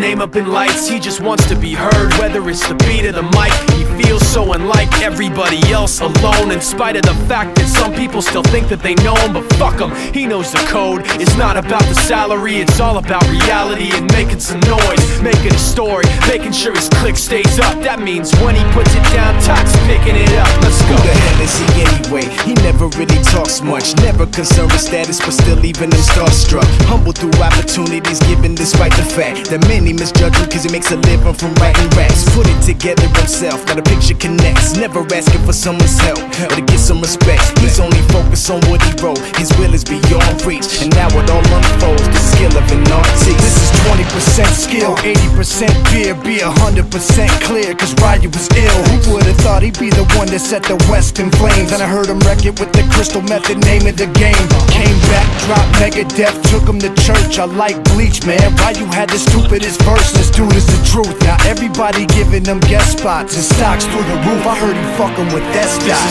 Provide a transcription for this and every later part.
name up in lights. He just wants to be heard, whether it's the beat or the mic. He feels so unlike everybody else, alone, in spite of the fact that some people still think that they know him. But fuck him, he knows the code. It's not about the salary, it's all about reality and making some noise, making a story, making sure his click stays up. That means when he puts it down, Tox picking it up. Let's go. Who the hell is he anyway? He never really talks much, never concerned with status, but still leaving them starstruck. Humble through opportunities given despite the fact that many misjudge him cause he makes a living from writing raps. Put it together himself, now the picture connects. Never asking for someone's help or to get some respect. He's only focused on what he wrote. His will is beyond reach, and now it all unfolds, the skill of an artist. This is 20% skill, 80% fear, be 100% clear, cause Ryu was ill. Who would've thought he'd be the one that set the West in flames? And I heard him wreck it with the crystal method, name of the game. Came back, dropped Megadeth, took him to church. I like Bleach, man. Ryu had the stupidest verse, this dude is the truth. Now everybody giving them guest spots and stocks through the roof. I heard he fucking with that stock.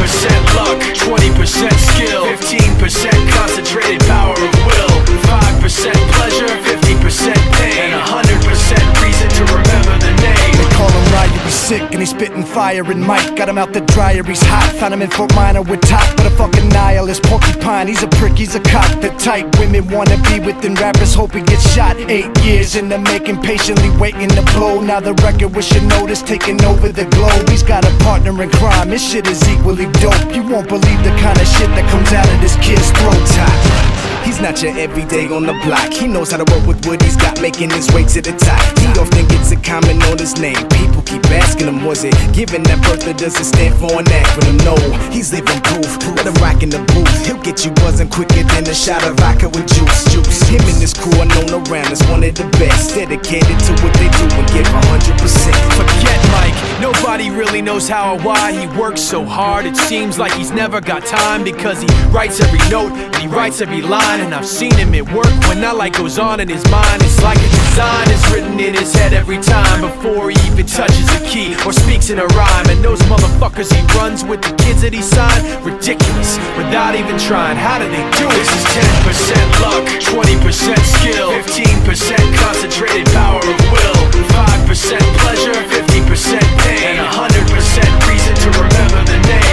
This is 10% luck, 20% skill, 15% concentrated power of will, 5% pleasure, 50% pain, and 100% reason to remember the name. They call him Ryu, he's sick and he's spitting fire. And Mike got him out the dryer, he's hot. Found him in Fort Minor with Top, but a fucking nihilist porcupine. He's a prick, he's a cock. The type women wanna be within rappers, hope he gets shot. 8 years in the making, patiently waiting to blow. Now the record with your notice taking over the globe. He's got a partner in crime, his shit is equally dope. You won't believe the kind of shit that comes out of this kid's throat. He's not your everyday on the block. He knows how to work with what he's got, making his way to the top. He often gets a comment on his name. People keep asking him, was it given that birth or does it stand for an acronym? No, he's living proof. Let him rock in the booth. He'll get you buzzing quicker than a shot of vodka with juice. Him and his crew are known around as one of the best, dedicated to what they do and give 100%. Forget Mike, nobody really knows how or why he works so hard. It seems like he's never got time, because he writes every note and he writes every line. And I've seen him at work when that light goes on in his mind. It's like a design is written in his head every time, before he even touches a key or speaks in a rhyme. And those motherfuckers he runs with, the kids that he signed, ridiculous, without even trying. How do they do it? This is 10% luck, 20% skill, 15% concentrated power of will, 5% pleasure, 50% pain, and 100% reason to remember the name.